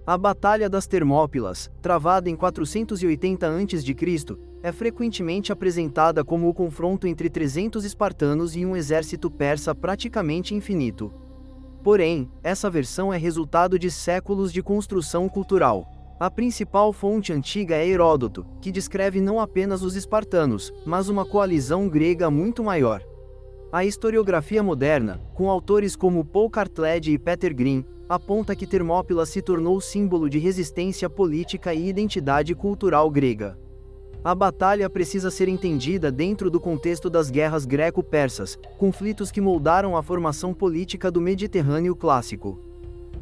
A Batalha das Termópilas, travada em 480 a.C., é frequentemente apresentada como o confronto entre 300 espartanos e um exército persa praticamente infinito. Porém, essa versão é resultado de séculos de construção cultural. A principal fonte antiga é Heródoto, que descreve não apenas os espartanos, mas uma coalizão grega muito maior. A historiografia moderna, com autores como Paul Cartlett e Peter Green, aponta que Termópilas se tornou símbolo de resistência política e identidade cultural grega. A batalha precisa ser entendida dentro do contexto das guerras greco-persas, conflitos que moldaram a formação política do Mediterrâneo clássico.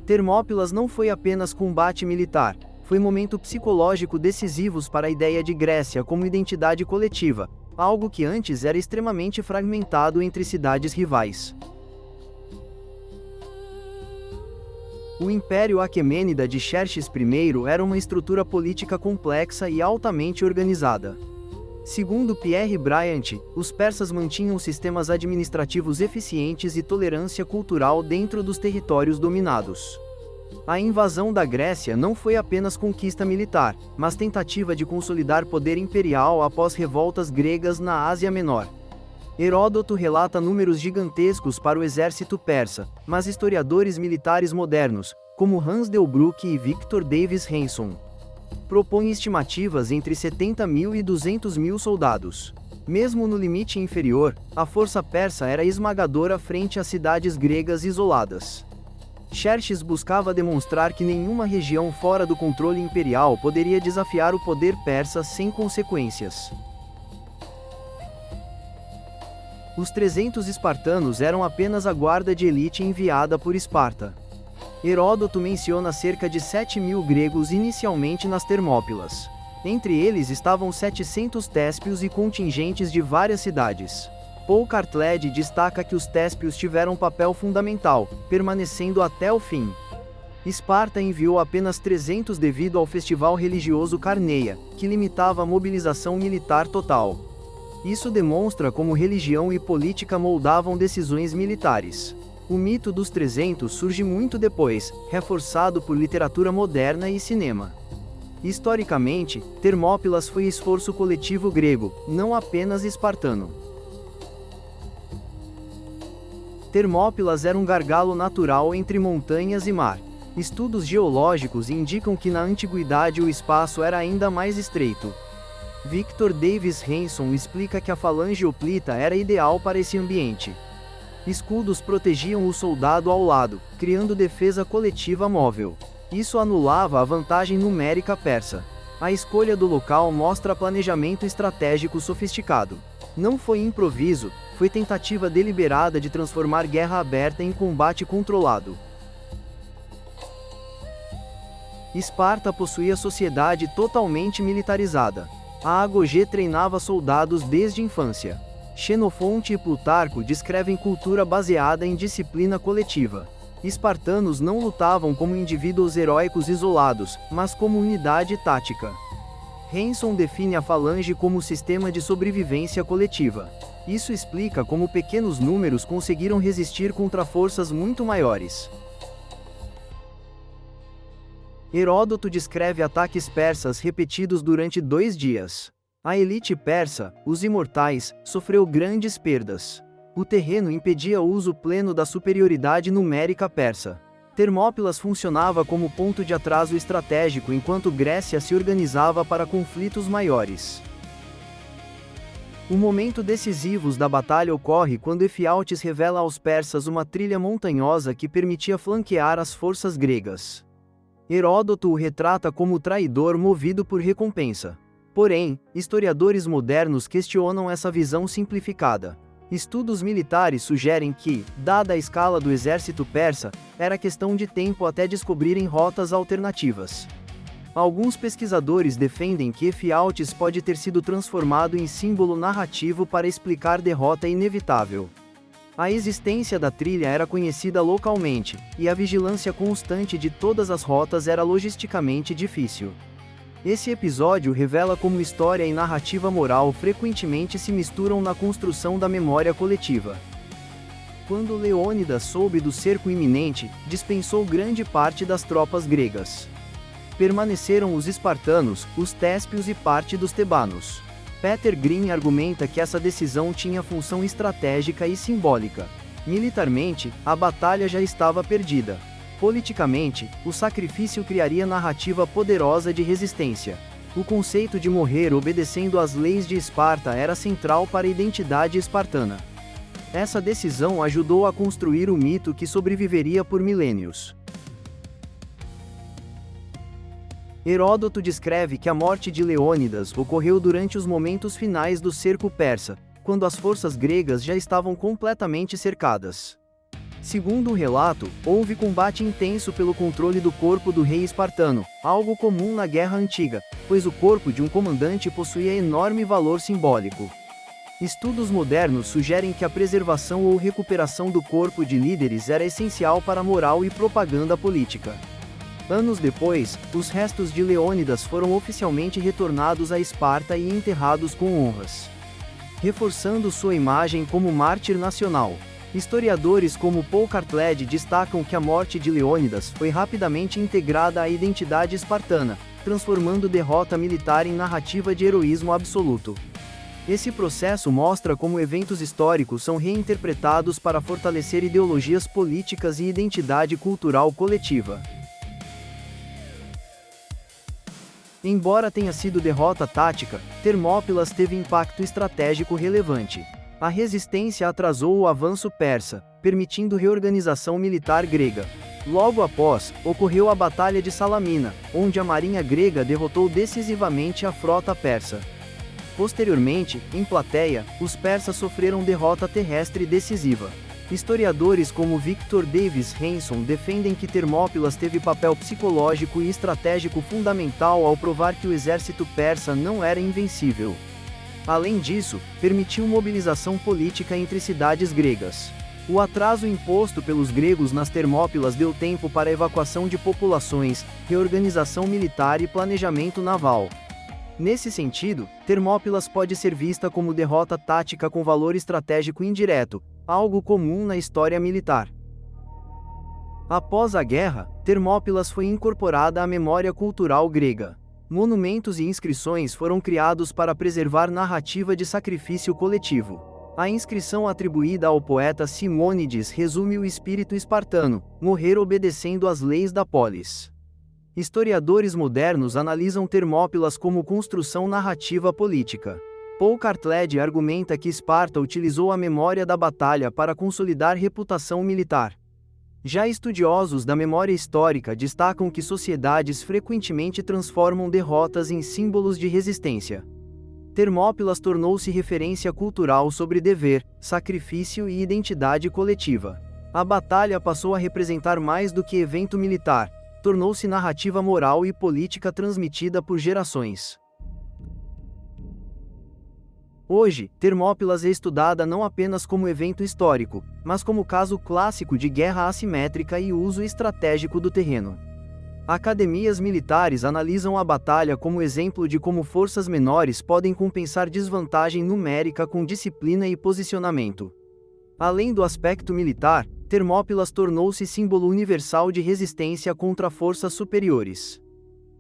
Termópilas não foi apenas combate militar, foi momento psicológico decisivo para a ideia de Grécia como identidade coletiva, algo que antes era extremamente fragmentado entre cidades rivais. O Império Aquemênida de Xerxes I era uma estrutura política complexa e altamente organizada. Segundo Pierre Bryant, os persas mantinham sistemas administrativos eficientes e tolerância cultural dentro dos territórios dominados. A invasão da Grécia não foi apenas conquista militar, mas tentativa de consolidar poder imperial após revoltas gregas na Ásia Menor. Heródoto relata números gigantescos para o exército persa, mas historiadores militares modernos, como Hans Delbrück e Victor Davis Hanson, propõem estimativas entre 70.000 e 200.000 soldados. Mesmo no limite inferior, a força persa era esmagadora frente às cidades gregas isoladas. Xerxes buscava demonstrar que nenhuma região fora do controle imperial poderia desafiar o poder persa sem consequências. Os 300 espartanos eram apenas a guarda de elite enviada por Esparta. Heródoto menciona cerca de 7.000 gregos inicialmente nas Termópilas. Entre eles estavam 700 téspios e contingentes de várias cidades. Paul Cartlett destaca que os téspios tiveram papel fundamental, permanecendo até o fim. Esparta enviou apenas 300 devido ao festival religioso Carneia, que limitava a mobilização militar total. Isso demonstra como religião e política moldavam decisões militares. O mito dos 300 surge muito depois, reforçado por literatura moderna e cinema. Historicamente, Termópilas foi esforço coletivo grego, não apenas espartano. Termópilas era um gargalo natural entre montanhas e mar. Estudos geológicos indicam que na antiguidade o espaço era ainda mais estreito. Victor Davis Hanson explica que a falange hoplita era ideal para esse ambiente. Escudos protegiam o soldado ao lado, criando defesa coletiva móvel. Isso anulava a vantagem numérica persa. A escolha do local mostra planejamento estratégico sofisticado. Não foi improviso, foi tentativa deliberada de transformar guerra aberta em combate controlado. Esparta possuía sociedade totalmente militarizada. A Agogê treinava soldados desde a infância. Xenofonte e Plutarco descrevem cultura baseada em disciplina coletiva. Espartanos não lutavam como indivíduos heróicos isolados, mas como unidade tática. Hanson define a falange como sistema de sobrevivência coletiva. Isso explica como pequenos números conseguiram resistir contra forças muito maiores. Heródoto descreve ataques persas repetidos durante 2 dias. A elite persa, os imortais, sofreu grandes perdas. O terreno impedia o uso pleno da superioridade numérica persa. Termópilas funcionava como ponto de atraso estratégico enquanto Grécia se organizava para conflitos maiores. O momento decisivo da batalha ocorre quando Efialtes revela aos persas uma trilha montanhosa que permitia flanquear as forças gregas. Heródoto o retrata como traidor movido por recompensa. Porém, historiadores modernos questionam essa visão simplificada. Estudos militares sugerem que, dada a escala do exército persa, era questão de tempo até descobrirem rotas alternativas. Alguns pesquisadores defendem que Efialtes pode ter sido transformado em símbolo narrativo para explicar derrota inevitável. A existência da trilha era conhecida localmente, e a vigilância constante de todas as rotas era logisticamente difícil. Esse episódio revela como história e narrativa moral frequentemente se misturam na construção da memória coletiva. Quando Leônidas soube do cerco iminente, dispensou grande parte das tropas gregas. permaneceram os espartanos, os téspios e parte dos tebanos. Peter Green argumenta que essa decisão tinha função estratégica e simbólica. Militarmente, a batalha já estava perdida. Politicamente, o sacrifício criaria narrativa poderosa de resistência. O conceito de morrer obedecendo às leis de Esparta era central para a identidade espartana. Essa decisão ajudou a construir o mito que sobreviveria por milênios. Heródoto descreve que a morte de Leônidas ocorreu durante os momentos finais do cerco persa, quando as forças gregas já estavam completamente cercadas. Segundo o relato, houve combate intenso pelo controle do corpo do rei espartano, algo comum na guerra antiga, pois o corpo de um comandante possuía enorme valor simbólico. Estudos modernos sugerem que a preservação ou recuperação do corpo de líderes era essencial para a moral e propaganda política. Anos depois, os restos de Leônidas foram oficialmente retornados a Esparta e enterrados com honras, reforçando sua imagem como mártir nacional. Historiadores como Paul Cartlett destacam que a morte de Leônidas foi rapidamente integrada à identidade espartana, transformando derrota militar em narrativa de heroísmo absoluto. Esse processo mostra como eventos históricos são reinterpretados para fortalecer ideologias políticas e identidade cultural coletiva. Embora tenha sido derrota tática, Termópilas teve impacto estratégico relevante. A resistência atrasou o avanço persa, permitindo reorganização militar grega. Logo após, ocorreu a Batalha de Salamina, onde a marinha grega derrotou decisivamente a frota persa. Posteriormente, em Plateia, os persas sofreram derrota terrestre decisiva. Historiadores como Victor Davis Hanson defendem que Termópilas teve papel psicológico e estratégico fundamental ao provar que o exército persa não era invencível. Além disso, permitiu mobilização política entre cidades gregas. O atraso imposto pelos gregos nas Termópilas deu tempo para a evacuação de populações, reorganização militar e planejamento naval. Nesse sentido, Termópilas pode ser vista como derrota tática com valor estratégico indireto, algo comum na história militar. Após a guerra, Termópilas foi incorporada à memória cultural grega. Monumentos e inscrições foram criados para preservar narrativa de sacrifício coletivo. A inscrição atribuída ao poeta Simônides resume o espírito espartano, morrer obedecendo às leis da polis. Historiadores modernos analisam Termópilas como construção narrativa política. Paul Cartlett argumenta que Esparta utilizou a memória da batalha para consolidar reputação militar. Já estudiosos da memória histórica destacam que sociedades frequentemente transformam derrotas em símbolos de resistência. Termópilas tornou-se referência cultural sobre dever, sacrifício e identidade coletiva. A batalha passou a representar mais do que evento militar, tornou-se narrativa moral e política transmitida por gerações. Hoje, Termópilas é estudada não apenas como evento histórico, mas como caso clássico de guerra assimétrica e uso estratégico do terreno. Academias militares analisam a batalha como exemplo de como forças menores podem compensar desvantagem numérica com disciplina e posicionamento. Além do aspecto militar, Termópilas tornou-se símbolo universal de resistência contra forças superiores.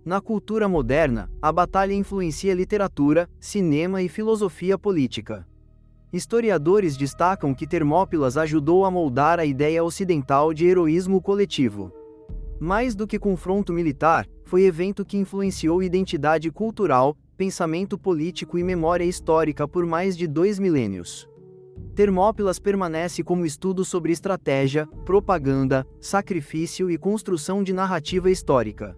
Na cultura moderna, a batalha influencia literatura, cinema e filosofia política. Historiadores destacam que Termópilas ajudou a moldar a ideia ocidental de heroísmo coletivo. Mais do que confronto militar, foi evento que influenciou identidade cultural, pensamento político e memória histórica por mais de 2 milênios. Termópilas permanece como estudo sobre estratégia, propaganda, sacrifício e construção de narrativa histórica.